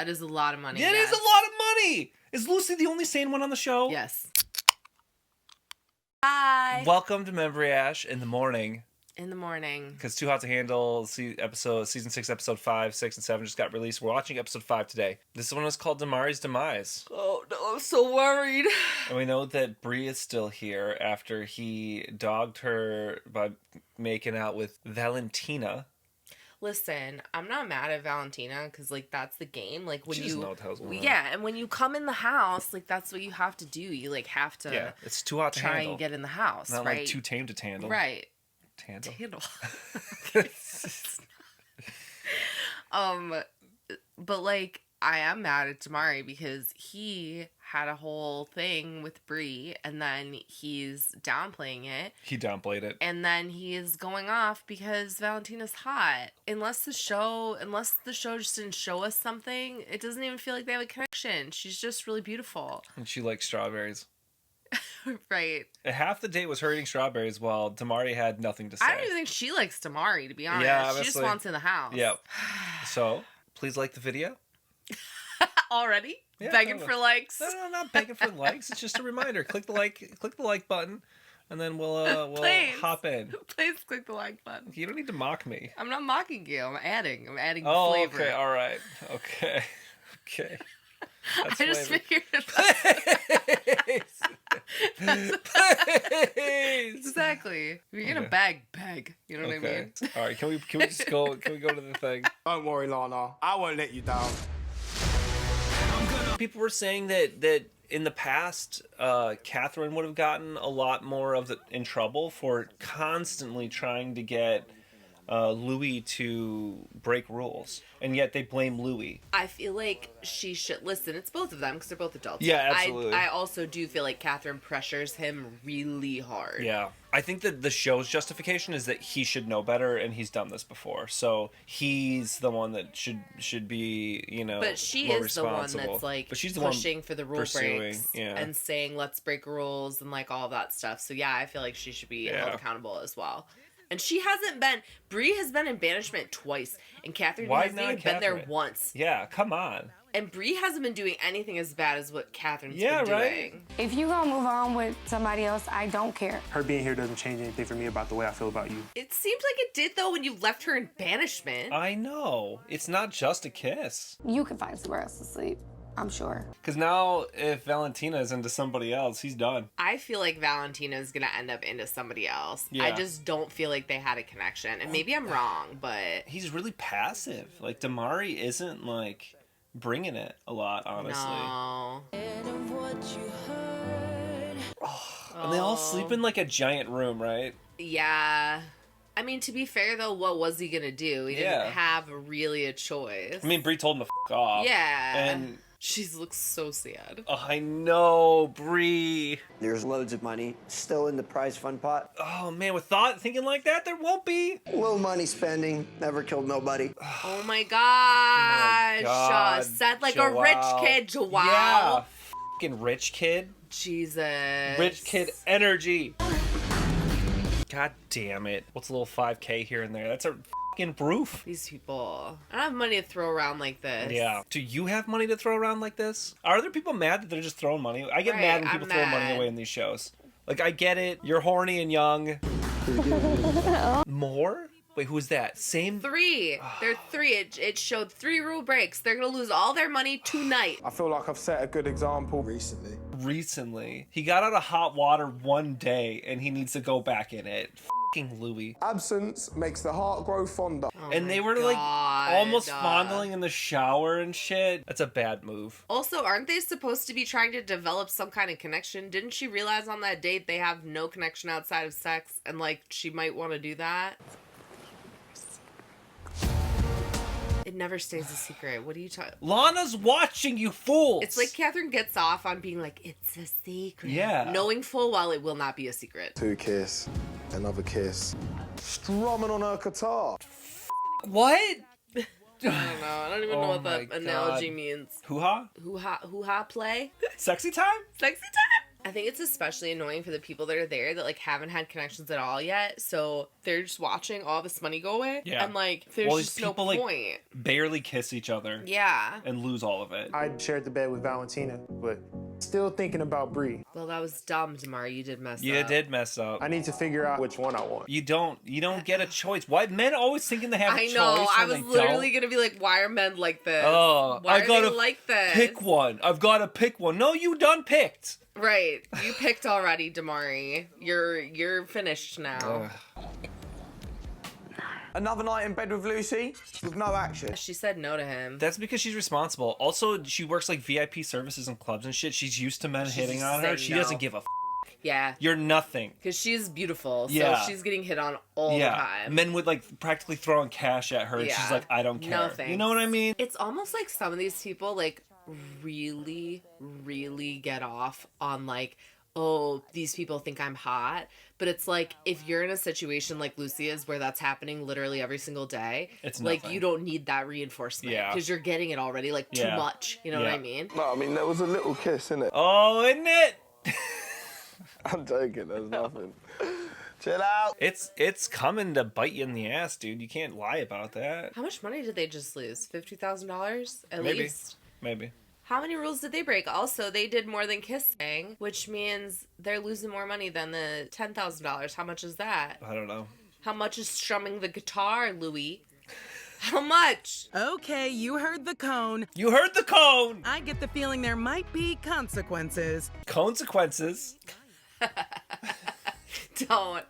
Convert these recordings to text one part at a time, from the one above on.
That is a lot of money. It is a lot of money. Is Lucy the only sane one on the show? Yes. Hi. Welcome to Membriash in the morning. In the morning. Because Too Hot to Handle season 6, episode 5, 6, and 7 just got released. We're watching episode 5 today. This one is called Damari's Demise. Oh no, I'm so worried. And we know that Bree is still here after he dogged her by making out with Valentina. Listen, I'm not mad at Valentina because, like, that's the game. Like, when she doesn't know what the hell's going on. Yeah, and when you come in the house, like, that's what you have to do. You, like, have to. Yeah, it's too hot to try handle. and get in the house, not right? Like too tame to handle. Right. Handle. But like, I am mad at Damari because he had a whole thing with Bree, and then he's downplaying it. He downplayed it. And then he is going off because Valentina's hot. Unless the show just didn't show us something, it doesn't even feel like they have a connection. She's just really beautiful. And she likes strawberries. Right. Half the date was her eating strawberries while Damari had nothing to say. I don't even think she likes Damari, to be honest. Yeah, she just wants in the house. Yep. So, please like the video. Already? Yeah, begging for likes? No, not begging for likes. It's just a reminder. Click the like button, and then we'll hop in. Please click the like button. You don't need to mock me. I'm not mocking you. I'm adding flavor. Okay, all right. Okay. That's I just flavor. figured Please. Exactly. If you're gonna beg. You know what I mean? All right. Can we just go? Can we go to the thing? Don't worry, Lana. I won't let you down. People were saying that in the past, Catherine would have gotten a lot more in trouble for constantly trying to get Louis to break rules, and yet they blame Louis. I feel like she should listen. It's both of them because they're both adults. Yeah, absolutely. I also do feel like Catherine pressures him really hard. Yeah, I think that the show's justification is that he should know better, and he's done this before, so he's the one that should be, But she more is the one responsible. that's like but she's the pushing one for the rule pursuing, breaks yeah. and saying let's break rules and like all that stuff. So yeah, I feel like she should be held accountable as well. And she hasn't been. Bree has been in banishment twice, and Catherine hasn't even been there once. Yeah, come on. And Bree hasn't been doing anything as bad as what Catherine's been doing. If you gonna move on with somebody else, I don't care. Her being here doesn't change anything for me about the way I feel about you. It seems like it did, though, when you left her in banishment. I know. It's not just a kiss. You can find somewhere else to sleep, I'm sure. Because now, if Valentina is into somebody else, he's done. I feel like Valentina is going to end up into somebody else. Yeah. I just don't feel like they had a connection. And maybe I'm wrong, but... He's really passive. Like, Damari isn't, like, bringing it a lot, honestly. No. And they all sleep in, like, a giant room, right? Yeah. I mean, to be fair, though, what was he going to do? He didn't have really a choice. I mean, Bree told him to f*** off. Yeah. And... she looks so sad. Oh, I know, Bree. There's loads of money still in the prize fund pot. Oh, man, with thinking like that, there won't be. Low money spending, never killed nobody. Oh my gosh. God, Said like Joelle. a rich kid, Joelle. Yeah. Fucking rich kid. Jesus. Rich kid energy. God damn it. What's a little 5K here and there? That's a fucking roof. These people. I don't have money to throw around like this. Yeah. Do you have money to throw around like this? Are there people mad that they're just throwing money? I get mad when people throw money away in these shows. Like, I get it. You're horny and young. More? Wait, who's that? Same? 3. They're 3. It showed 3 rule breaks. They're going to lose all their money tonight. I feel like I've set a good example. Recently. He got out of hot water one day and he needs to go back in it. Fucking Louis. Absence makes the heart grow fonder. Oh And they were like almost fondling in the shower and shit. That's a bad move. Also, aren't they supposed to be trying to develop some kind of connection? Didn't she realize on that date they have no connection outside of sex and like she might want to do that? It never stays a secret. What are you talking? Lana's watching, you fools! It's like Catherine gets off on being like, it's a secret. Yeah. Knowing full well it will not be a secret. 2 kiss, another kiss. Strumming on her guitar. What? I don't know. I don't even know what that my analogy God. means. Hoo-ha? Hoo-ha play? Sexy time? Sexy time? I think it's especially annoying for the people that are there that like haven't had connections at all yet. So they're just watching all this money go away. Yeah. And like there's just no point. Like, barely kiss each other. Yeah. And lose all of it. I shared the bed with Valentina, but still thinking about Bree. Well, that was dumb, Damar. You did mess up. You did mess up. I need to figure out which one I want. You don't get a choice. Why men always thinking they have a choice? I know. I when was they literally don't? gonna be like, why are men like this? Oh, why I gotta are they like this? pick one. I've got to pick one. No, you done picked. Right. You picked already, Damari. You're finished now. Another night in bed with Lucy with no action. She said no to him. That's because she's responsible. Also, she works like VIP services and clubs and shit. She's used to men hitting used on to her. saying She no. doesn't give a Yeah. You're nothing. Because she's beautiful, so Yeah. she's getting hit on all the time. Men would like practically throwing cash at her and she's like, I don't care. No thanks. You know what I mean? It's almost like some of these people like really, really get off on like, oh, these people think I'm hot. But it's like, if you're in a situation like Lucy is where that's happening literally every single day, it's like nothing. you don't need that reinforcement. Yeah. Because you're getting it already, like too much. You know what I mean? No, I mean, there was a little kiss, innit? Oh, isn't it? I'm joking, there's nothing. Chill out. It's coming to bite you in the ass, dude. You can't lie about that. How much money did they just lose? $50,000 at Maybe. least? Maybe. How many rules did they break? Also, they did more than kissing, which means they're losing more money than the $10,000. How much is that? I don't know. How much is strumming the guitar, Louis? How much? Okay, you heard the cone. You heard the cone! I get the feeling there might be consequences. Consequences. Don't.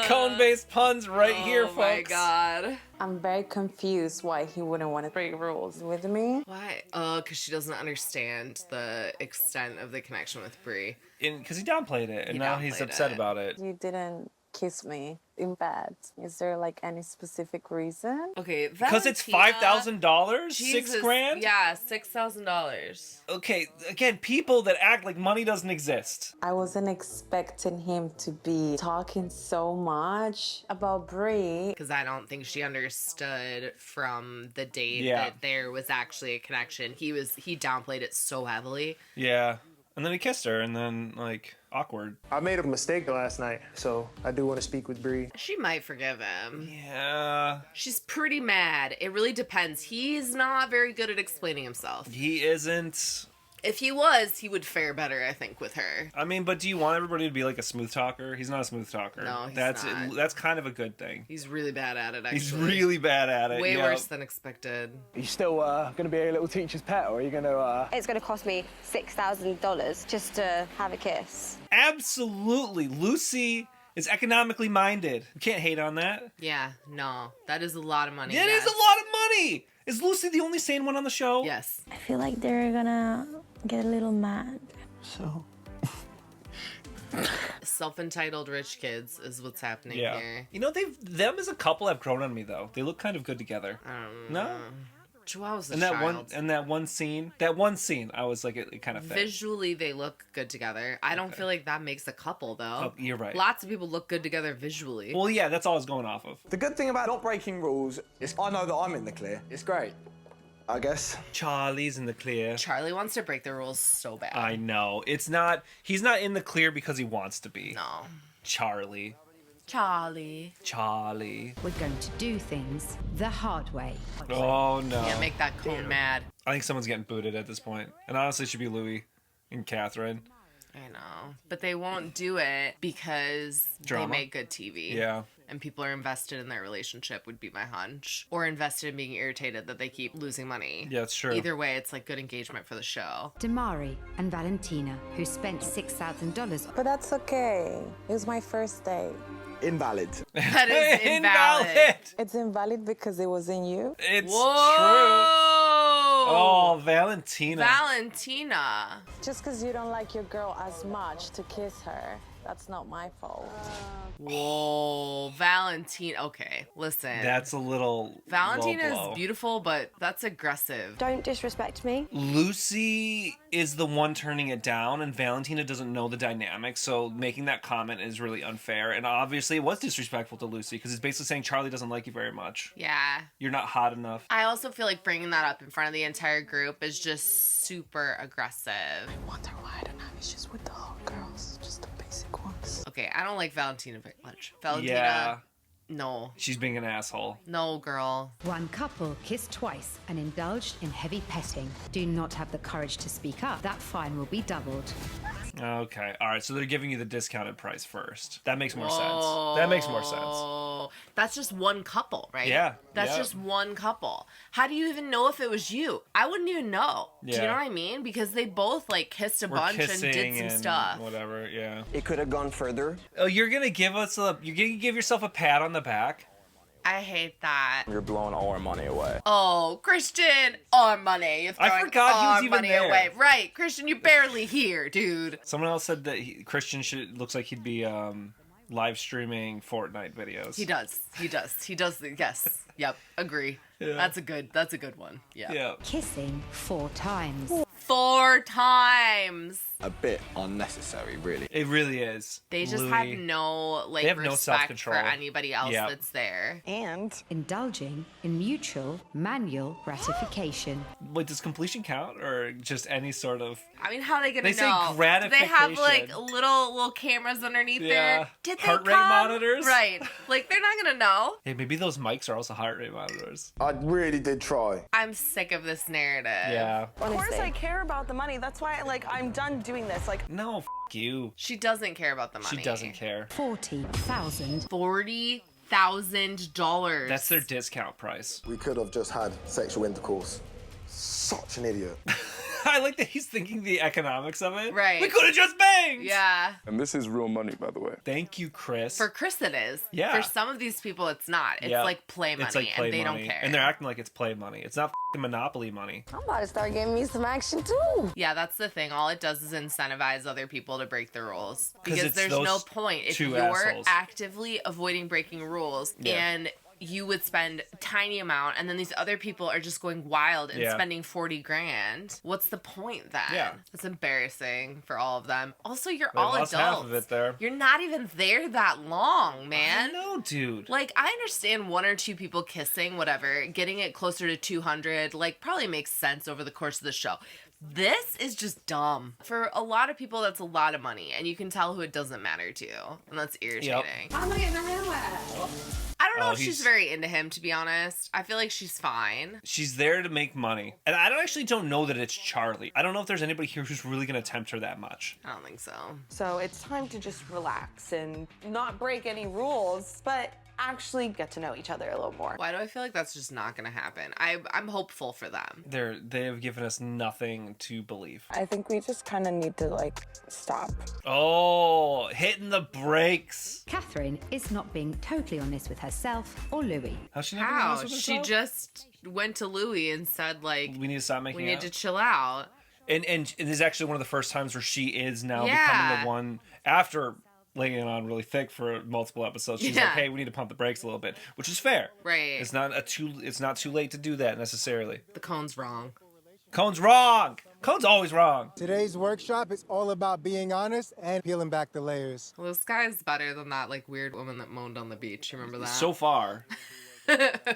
Cone-based puns right here, folks. Oh my god. I'm very confused why he wouldn't want to break rules with me. Why? Oh, because she doesn't understand the extent of the connection with Brie. Because he downplayed it, and He now he's downplayed upset it. about it. You didn't kiss me in bed. Is there like any specific reason? Okay, Because it's Valentina- $5,000? Jesus, $6,000? Yeah, $6,000. Okay, again, people that act like money doesn't exist. I wasn't expecting him to be talking so much about Brie. Because I don't think she understood from the date Yeah. that there was actually a connection. He downplayed it so heavily. Yeah. And then he kissed her, and then, like, awkward. I made a mistake last night, so I do want to speak with Bree. She might forgive him. Yeah. She's pretty mad. It really depends. He's not very good at explaining himself. He isn't. If he was, he would fare better, I think, with her. I mean, but do you want everybody to be like a smooth talker? He's not a smooth talker. No, he's that's not. That's kind of a good thing. He's really bad at it, actually. He's really bad at it. Way yeah. worse than expected. Are you still going to be a little teacher's pet, or are you going to... It's going to cost me $6,000 just to have a kiss. Absolutely. Lucy is economically minded. You can't hate on that. Yeah, no. That is a lot of money. It is a lot of money. Is Lucy the only sane one on the show? Yes. I feel like they're gonna get a little mad. So? Self-entitled rich kids is what's happening Yeah. here. You know, them as a couple have grown on me, though. They look kind of good together. No? Joelle's a And child. that one scene, I was like, it kind of fit. Visually, they look good together. I don't feel like that makes a couple, though. Oh, you're right. Lots of people look good together visually. Well, yeah, that's all I was going off of. The good thing about not breaking rules is I know that I'm in the clear. It's great. I guess. Charlie's in the clear. Charlie wants to break the rules so bad. I know. He's not in the clear because he wants to be. No. Charlie. Charlie. We're going to do things the hard way. Oh, no. Yeah, make that cone mad. I think someone's getting booted at this point. And honestly, it should be Louis and Catherine. I know. But they won't do it because Drama. they make good TV. Yeah. And people are invested in their relationship, would be my hunch. Or invested in being irritated that they keep losing money. Yeah, it's true. Either way, it's like good engagement for the show. Damari and Valentina, who spent $6,000. But that's okay. It was my first date. Invalid. That is invalid. It's invalid because it wasn't you. It's Whoa! true. Oh, Valentina. Valentina. Just because you don't like your girl as much to kiss her, that's not my fault. Whoa, Valentina. Okay, listen. That's a little Valentina low blow. is beautiful, but that's aggressive. Don't disrespect me. Lucy is the one turning it down, and Valentina doesn't know the dynamic, so making that comment is really unfair. And obviously, it was disrespectful to Lucy because it's basically saying Charlie doesn't like you very much. Yeah. You're not hot enough. I also feel like bringing that up in front of the entire group is just super aggressive. I wonder why I don't have issues with the hot girls, just the basic ones. Okay, I don't like Valentina very much. Valentina, Yeah. no. She's being an asshole. No, girl. One couple kissed twice and indulged in heavy petting. Do not have the courage to speak up. That fine will be doubled. Okay. All right. So they're giving you the discounted price first. That makes more sense. That makes more sense. Oh, that's just one couple, right? Yeah, That's yeah. just one couple. How do you even know if it was you? I wouldn't even know. Do you Yeah. know what I mean? Because they both like kissed a We're bunch and kissing did some stuff. Whatever. Yeah. It could have gone further. Oh, you're gonna give yourself a pat on the back. I hate that. You're blowing all our money away. Oh, Christian, our money. You're I throwing forgot he was our even money there. away. Right, Christian, you're barely here, dude. Someone else said that Christian looks like he'd be live streaming Fortnite videos. He does. Yes. Yep. Agree. Yeah. That's a good one. Yeah. Yeah. Kissing 4 times. 4 times. A bit unnecessary, really. It really is. They just Louis, have no they have no respect for self-control. anybody else Yeah. that's there. And Indulging in mutual manual gratification. Wait, does completion count or just any sort of? I mean, how are they gonna They say know? Do they have like gratification. little cameras underneath Yeah. there? Did they Heart rate come? monitors? Right. Like they're not gonna know. Hey, maybe those mics are also heart rate monitors. I really did try. I'm sick of this narrative. Yeah. of course I care about the money. That's why, I'm done doing this. No, you. She doesn't care about the money. She doesn't care. 40,000. $40,000. That's their discount price. We could have just had sexual intercourse. Such an idiot. I like that he's thinking the economics of it. Right. We could have just banged. Yeah. And this is real money, by the way. Thank you, Chris. For Chris, it is. Yeah. For some of these people, it's not. It's Yeah. like play money, It's like play and they money. don't care. And they're acting like it's play money. It's not Monopoly money. I'm about to start getting me some action too. Yeah, that's the thing. All it does is incentivize other people to break the rules. 'Cause Because it's there's those no point. If two you're assholes. actively avoiding breaking rules Yeah. and you would spend a tiny amount and then these other people are just going wild and Yeah. spending 40 grand, what's the point then? Yeah. It's embarrassing for all of them. Also, you're They all lost adults. half of it there. You're not even there that long, man. No, dude. Like, I understand 1 or 2 people kissing, whatever, getting it closer to 200, like, probably makes sense over the course of the show. This is just dumb. For a lot of people, that's a lot of money, and you can tell who it doesn't matter to, and that's irritating. I'm getting a real laugh. I don't know Oh, if she's he's- very into him, to be honest. I feel like she's fine. She's there to make money. And I don't know that it's Charlie. I don't know if there's anybody here who's really going to tempt her that much. I don't think so. So it's time to just relax and not break any rules, but actually get to know each other a little more. Why do I feel like that's just not going to happen? I'm hopeful for them. They have given us nothing to believe. I think we just kind of need to stop. Oh, hitting the brakes. Catherine is not being totally honest with herself or Louis. How's she not being How? honest with She herself? just went to Louis and said, like, We need to stop making we need out. to chill out. And it is actually one of the first times where she is now Yeah. becoming the one after laying it on really thick for multiple episodes. She's Yeah. like, hey, we need to pump the brakes a little bit, which is fair. Right. It's not too late to do that necessarily. The cone's wrong. Cone's wrong. Cone's always wrong. Today's workshop is all about being honest and peeling back the layers. Well, this guy's better than that, like, weird woman that moaned on the beach. You remember that? So far,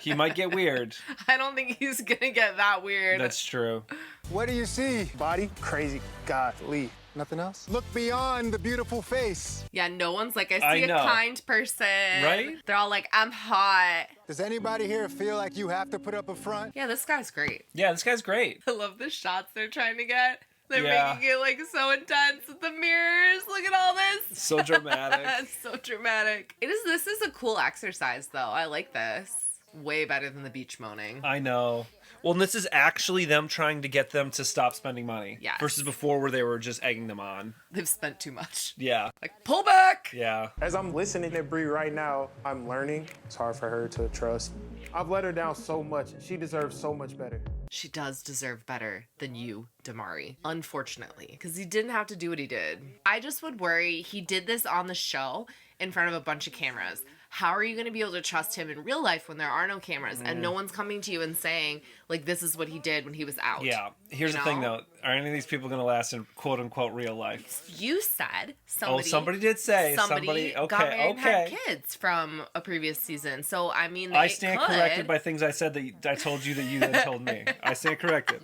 he might get weird. I don't think he's gonna get that weird. That's true. What do you see? Body crazy. Godly. Nothing else? Look beyond the beautiful face. Yeah, no one's like, I I see a know. kind person. Right? They're all like, I'm hot. Does anybody here feel like you have to put up a front? Yeah, this guy's great. Yeah, this guy's great. I love the shots they're trying to get. They're Yeah. making it like so intense with the mirrors. Look at all this. So dramatic. It's so dramatic. This is a cool exercise though. I like this. Way better than the beach moaning. I know. Well, and this is actually them trying to get them to stop spending money. Yes. Versus before where they were just egging them on. They've spent too much. Yeah. Like, pull back! Yeah. As I'm listening to Brie right now, I'm learning. It's hard for her to trust. I've let her down so much. She deserves so much better. She does deserve better than you, Damari. Unfortunately. Because he didn't have to do what he did. I just would worry he did this on the show in front of a bunch of cameras. How are you going to be able to trust him in real life when there are no cameras and no one's coming to you and saying, like, this is what he did when he was out? Yeah. Here's You the thing, know? though. Are any of these people going to last in quote-unquote real life? You said somebody did say. somebody Okay, got married and had okay. kids from a previous season. So, I mean, I they stand could. corrected by things I said that I told you that you then told me. I stand corrected.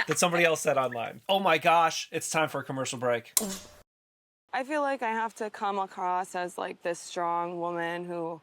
that somebody else said online. Oh my gosh, it's time for a commercial break. I feel like I have to come across as like this strong woman who...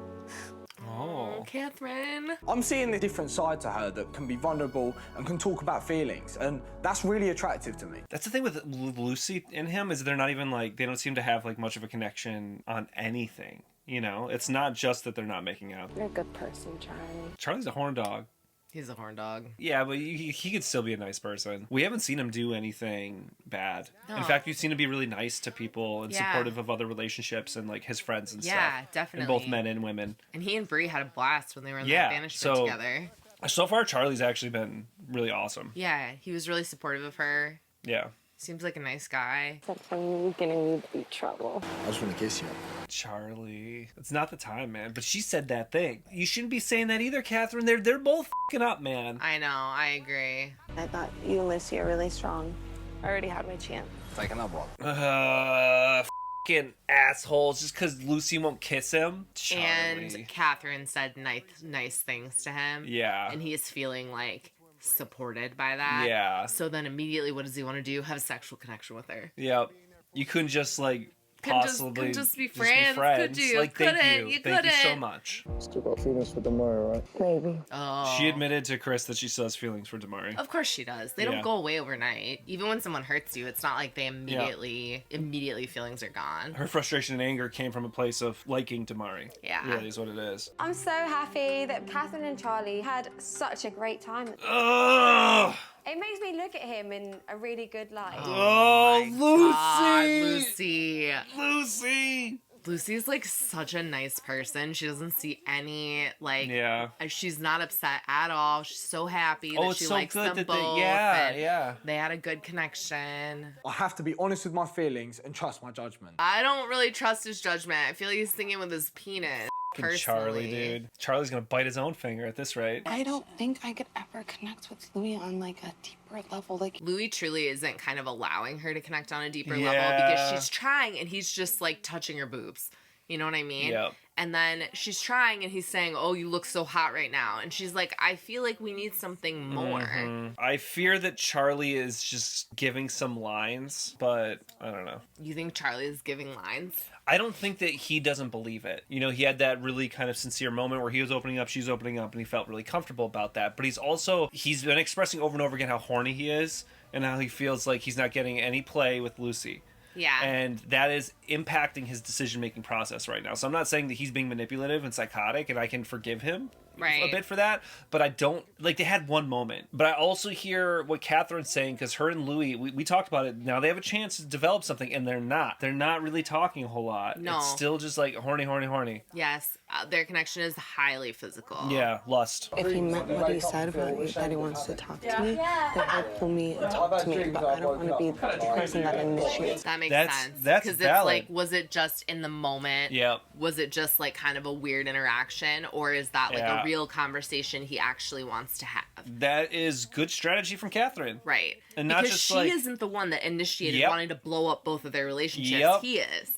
Oh, Catherine. I'm seeing a different side to her that can be vulnerable and can talk about feelings, and that's really attractive to me. That's the thing with Lucy and him, is they're not even like, they don't seem to have like much of a connection on anything. You know, it's not just that they're not making out. You're a good person, Charlie. Charlie's a horn dog. He's a horn dog. Yeah, but he could still be a nice person. We haven't seen him do anything bad. No. In fact, we've seen him be really nice to people and supportive of other relationships and like his friends and stuff. Yeah, definitely. And both men and women. And he and Brie had a blast when they were in that banishment together. So far, Charlie's actually been really awesome. Yeah, he was really supportive of her. Yeah. Seems like a nice guy. Except for me getting me in trouble. I just want to kiss you. Charlie. It's not the time, man. But she said that thing. You shouldn't be saying that either, Catherine. They're both f***ing up, man. I know, I agree. I thought you and Lucy are really strong. I already had my chance. Take another one. F***ing assholes. Just because Lucy won't kiss him. Charlie. And Catherine said nice things to him. Yeah. And he is feeling like supported by that. Yeah. So then immediately what does he want to do? Have a sexual connection with her. Yep. You couldn't just like possibly couldn't just be friends. Could you? Like, couldn't. thank you. You Thank you so couldn't. much. Still got feelings for Damari, right? Maybe. Oh. She admitted to Chris that she still has feelings for Damari. Of course she does. They Yeah. don't go away overnight. Even when someone hurts you, it's not like they immediately feelings are gone. Her frustration and anger came from a place of liking Damari. Yeah. Really is what it is. I'm so happy that Catherine and Charlie had such a great time. Ugh! It makes me look at him in a really good light. Oh, Lucy! Lucy! Lucy's like such a nice person. She doesn't see any Yeah. She's not upset at all. She's so happy that Oh, it's she so likes good them that both. yeah. They had a good connection. I have to be honest with my feelings and trust my judgment. I don't really trust his judgment. I feel like he's thinking with his penis. Fucking Charlie, dude. Charlie's gonna bite his own finger at this rate. I don't think I could ever connect with Louis on like a deeper level. Like Louis truly isn't kind of allowing her to connect on a deeper level Yeah. because she's trying and he's just like touching her boobs. You know what I mean? Yep. And then she's trying and he's saying, "Oh, you look so hot right now." And she's like, "I feel like we need something more." Mhm. I fear that Charlie is just giving some lines, but I don't know. You think Charlie is giving lines? I don't think that he doesn't believe it. You know, he had that really kind of sincere moment where he was opening up, she's opening up, and he felt really comfortable about that. But he's been expressing over and over again how horny he is and how he feels like he's not getting any play with Lucy. Yeah. And that is impacting his decision-making process right now. So I'm not saying that he's being manipulative and psychotic, and I can forgive him a bit for that, but I don't, like, they had one moment. But I also hear what Catherine's saying, because her and Louis, we talked about it, now they have a chance to develop something, and they're not really talking a whole lot. No. It's still just like horny. Yes, their connection is highly physical. Yeah, lust. if he meant what he said about me, that he wants to talk to me, then he'll pull me and talk to me. But I don't want to be the person that initiates. That makes That's- sense. that's Because it's valid. like, was it just in the moment? Yeah. Was it just like kind of a weird interaction? Or is that like Yeah. a real conversation he actually wants to have? That is good strategy from Catherine. Right. And not because just she like, isn't the one that initiated Yep. wanting to blow up both of their relationships. Yep. He is.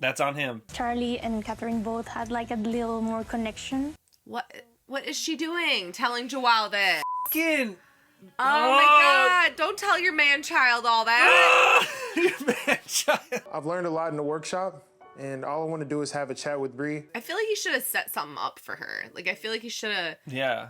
that's on him. Charlie and Catherine both had like a little more connection. What is she doing? Telling Joao this? Fucking Oh my god, don't tell your man-child all that. I've learned a lot in the workshop, and all I want to do is have a chat with Brie. I feel like he should have set something up for her. Like, I feel like he should have, Yeah.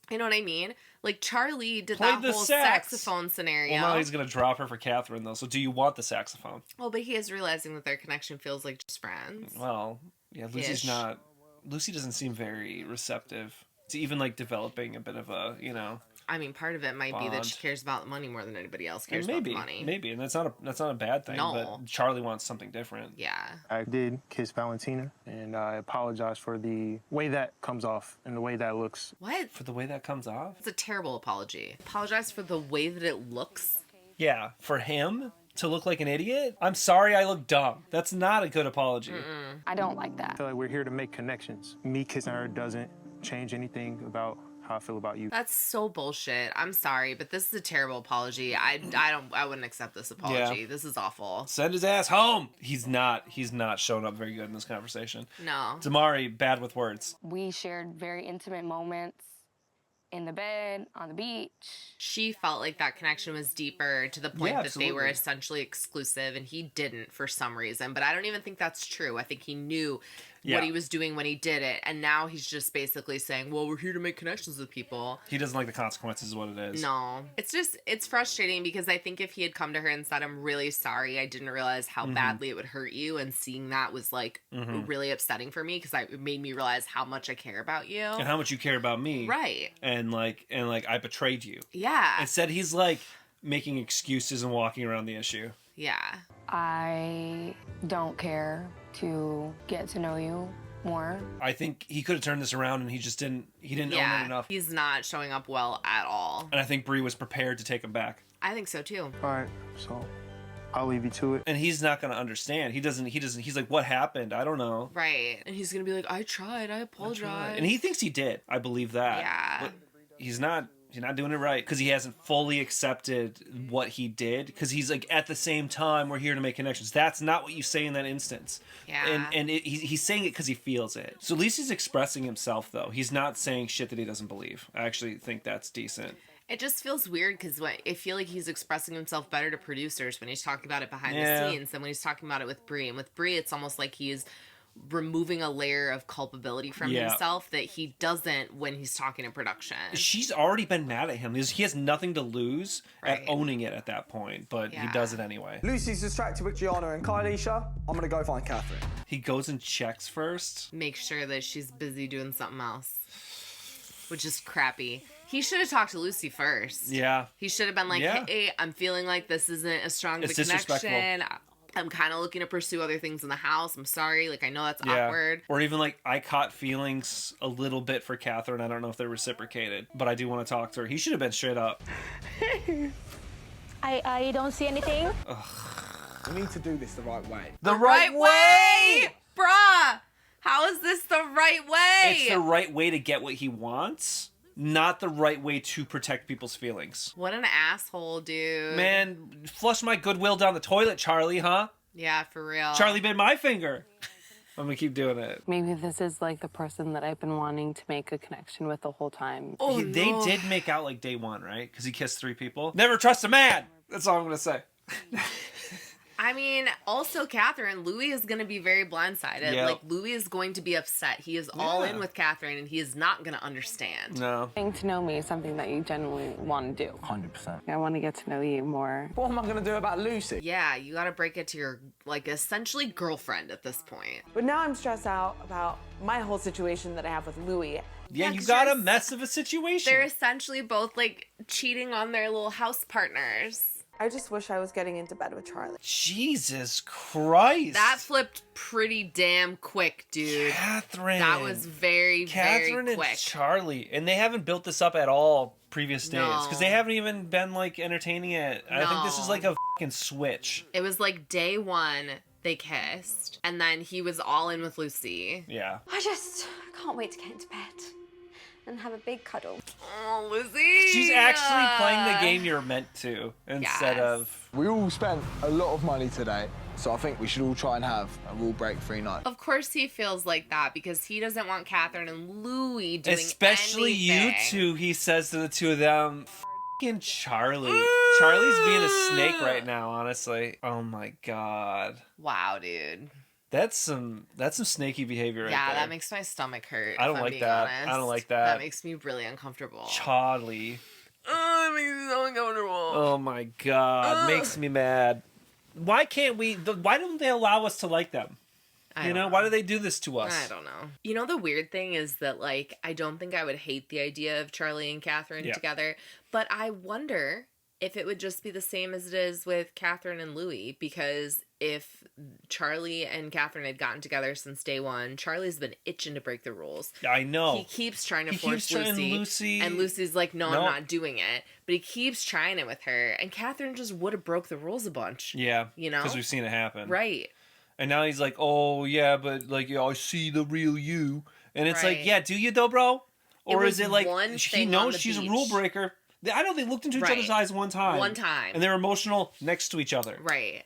you know what I mean? Like, Charlie did Played that the whole sax. saxophone scenario. Well, now he's gonna drop her for Catherine, though. So do you want the saxophone? Well, but he is realizing that their connection feels like just friends. Well, yeah, Lucy's Ish. not. Lucy doesn't seem very receptive to even like developing a bit of a, you know. I mean, part of it might be that she Bond. cares about the money more than anybody else And cares about the money. maybe, and that's not a bad thing. No. But Charlie wants something different. Yeah. I did kiss Valentina, and I apologize for the way that comes off and the way that looks. What? For the way that comes off. It's a terrible apology. Apologize for the way that it looks. Yeah, for him to look like an idiot. I'm sorry, I look dumb. That's not a good apology. I don't like I that. feel like we're here to make connections. Me kissing her doesn't change anything about how I feel about you. That's so bullshit. I'm sorry, but this is a terrible apology. I wouldn't accept this apology. Yeah. This is awful. Send his ass home. He's not showing up very good in this conversation. No. Damari, bad with words. We shared very intimate moments. in the bed, on the beach. She felt like that connection was deeper to the point Yeah, that they were absolutely. essentially exclusive, and he didn't for some reason. But I don't even think that's true. I think he knew Yeah. what he was doing when he did it, and now he's just basically saying, well, we're here to make connections with people. He doesn't like the consequences is what it is. No. It's frustrating because I think if he had come to her and said, I'm really sorry, I didn't realize how badly it would hurt you, and seeing that was like really upsetting for me because it made me realize how much I care about you. And how much you care about me. Right. And like I betrayed you. Yeah. Instead he's like making excuses and walking around the issue. Yeah. I don't care to get to know you more. I think he could have turned this around and he didn't own it enough. He's not showing up well at all. And I think Bree was prepared to take him back. I think so too. All right, so I'll leave you to it. And he's not going to understand. He doesn't, he's like, what happened? I don't know. Right. And he's going to be like, I tried, I apologize. And he thinks he did. I believe that. Yeah. But he's not doing it right because he hasn't fully accepted what he did, because he's like, at the same time, we're here to make connections. That's not what you say in that instance. Yeah. And he's saying it because he feels it. So at least he's expressing himself, though. He's not saying shit that he doesn't believe. I actually think that's decent. It just feels weird because I feel like he's expressing himself better to producers when he's talking about it behind Yeah. the scenes than when he's talking about it with Brie. And with Brie, it's almost like he's removing a layer of culpability from himself that he doesn't when he's talking in production. She's already been mad at him. He has nothing to lose at Right. owning it at that point, but he does it anyway. Lucy's distracted with Gianna and Kylisha. I'm gonna go find Catherine. He goes and checks first. Make sure that she's busy doing something else, which is crappy. He should have talked to Lucy first. Yeah. He should have been like, Yeah. hey, I'm feeling like this isn't as strong of a It's disrespectful. connection. I'm kind of looking to pursue other things in the house. I'm sorry. Like, I know that's awkward. Or even like, I caught feelings a little bit for Catherine. I don't know if they're reciprocated, but I do want to talk to her. He should have been straight up. I don't see anything. We need to do this the right way. The right way! Bruh! How is this the right way? It's the right way to get what he wants, not the right way to protect people's feelings. What an asshole, dude. Man, flush my goodwill down the toilet, Charlie, huh? Yeah, for real. Charlie bit my finger. I'm gonna keep doing it. Maybe this is like the person that I've been wanting to make a connection with the whole time. They did make out like day one, right? Because he kissed 3 people. Never trust a man! That's all I'm gonna say. I mean, also Catherine, Louis is going to be very blindsided. Yep. Like, Louis is going to be upset. He is all in with Catherine, and he is not going to understand. No. Getting to know me is something that you genuinely want to do. 100%. I want to get to know you more. What am I gonna do about Lucy? Yeah, you got to break it to your, like, essentially girlfriend at this point. But now I'm stressed out about my whole situation that I have with Louis. Yeah, you got a mess of a situation. They're essentially both, like, cheating on their little house partners. I just wish I was getting into bed with Charlie. Jesus Christ. That flipped pretty damn quick, dude. Catherine. That was very, Catherine very quick. and Charlie. And they haven't built this up at all previous days. No. Because they haven't even been, like, entertaining it. I think this is No. like a fucking switch. It was like day one, they kissed, and then he was all in with Lucy. Yeah. I just can't wait to get into bed and have a big cuddle. Oh, Lucy! She's actually playing the game you're meant to, instead of... We all spent a lot of money today, so I think we should all try and have a rule break free night. Of course he feels like that because he doesn't want Catherine and Louis doing Especially anything. you two, he says to the two of them. F***ing Charlie. Charlie's being a snake right now, honestly. Oh my god. Wow, dude. That's some snaky behavior right Yeah, there. that makes my stomach hurt. I don't if I'm like being that. honest. I don't like that. That makes me really uncomfortable. Charlie. Oh, it makes me so uncomfortable. Oh my god. Makes me mad. Why can't we... Why don't they allow us to like them? You know, why do they do this to us? I don't know. You know, the weird thing is that, like, I don't think I would hate the idea of Charlie and Catherine together, but I wonder if it would just be the same as it is with Catherine and Louis, because if Charlie and Catherine had gotten together since day one, Charlie's been itching to break the rules. I know. He keeps trying to He force keeps trying Lucy, and Lucy's like, no, I'm not doing it. But he keeps trying it with her, and Catherine just would have broke the rules a bunch. Yeah. You know? Because we've seen it happen. Right. And now he's like, oh, yeah, but, like, yeah, I see the real you. And it's Right. like, yeah, do you though, bro? Or was is it like, one he thing on knows the she's a beach. rule breaker? I know they looked into each Right. other's eyes one time. One time. And they're emotional next to each other. Right.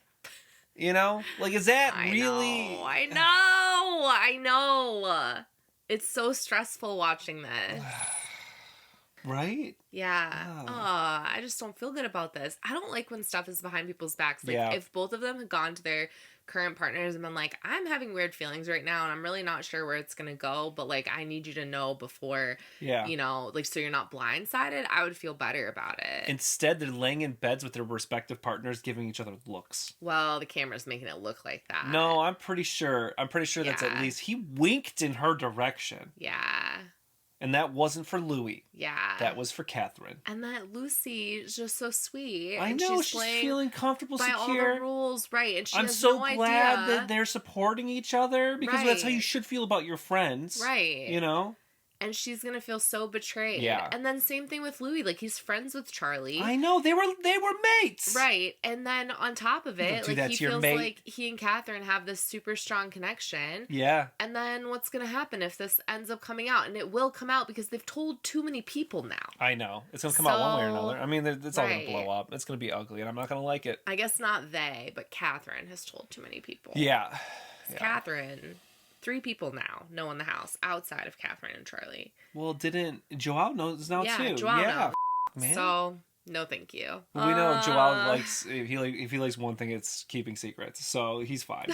You know? Like, is that I really... know, I know. It's so stressful watching this. Right? Yeah. Oh. I just don't feel good about this. I don't like when stuff is behind people's backs. Like, Yeah. if both of them had gone to their current partners and been like, I'm having weird feelings right now and I'm really not sure where it's going to go, but like, I need you to know before, Yeah. you know, like, so you're not blindsided, I would feel better about it. Instead, they're laying in beds with their respective partners, giving each other looks. Well, the camera's making it look like that. No, I'm pretty sure that's at Yeah. least, he winked in her direction. Yeah. And that wasn't for Louis. Yeah. That was for Catherine. And that Lucy is just so sweet. I and know, she's she's feeling comfortable, by secure. all the rules, right? And she I'm has so no glad idea. that they're supporting each other, because that's how Right. you should feel about your friends. Right. You know? And she's gonna feel so betrayed. Yeah. And then same thing with Louis. Like, he's friends with Charlie. I know, they were mates. Right. And then on top of You it, don't do like, that he to your feels mate. like he and Catherine have this super strong connection. Yeah. And then what's gonna happen if this ends up coming out? And it will come out because they've told too many people now. I know. It's going to come out one way or So- another. I mean, it's all going Right. to blow up. It's going to be ugly, and I'm not going to like it. I guess not they, but Catherine has told too many people. Yeah. Catherine, 3 people now know in the house outside of Catherine and Charlie. Well, didn't Joao knows now Yeah, too? Joao yeah, knows. man. So, no thank you. Well, we know Joao likes, if he likes one thing, it's keeping secrets. So he's fine.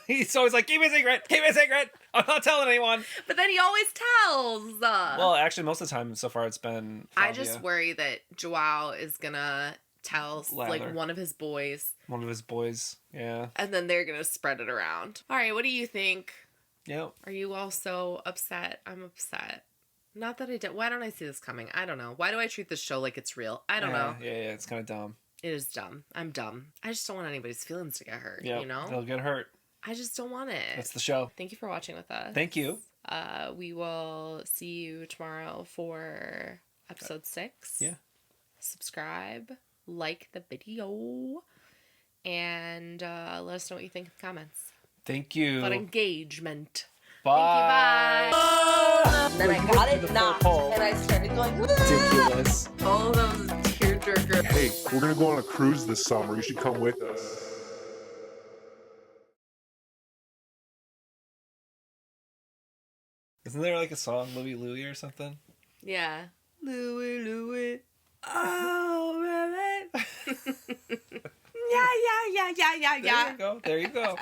He's always like, keep it secret, keep it secret. I'm not telling anyone. But then he always tells. Well, actually, most of the time so far, it's been Flavia. I just worry that Joao is gonna tell Lather. like one of his boys, One of his boys. Yeah. and then they're gonna spread it around. All right, what do you think? Yep. Are you also upset? I'm upset. Not that I did. Why don't I see this coming? I don't know. Why do I treat this show like it's real? I don't know. Yeah, it's kind of dumb. It is dumb. I'm dumb. I just don't want anybody's feelings to get hurt. Yeah, You know? they'll get hurt. I just don't want it. That's the show. Thank you for watching with us. Thank you. We will see you tomorrow for episode 6. Yeah. Subscribe, like the video, and let us know what you think in the comments. Thank you. Fun engagement. Bye. Thank you, bye. Then I got it knocked, and I started going, Ridiculous. All those tearjerkers. Hey, we're gonna go on a cruise this summer. You should come with us. Isn't there like a song, Louie Louie or something? Yeah. Louie, Louie. Oh, really? Yeah. There you go. There you go.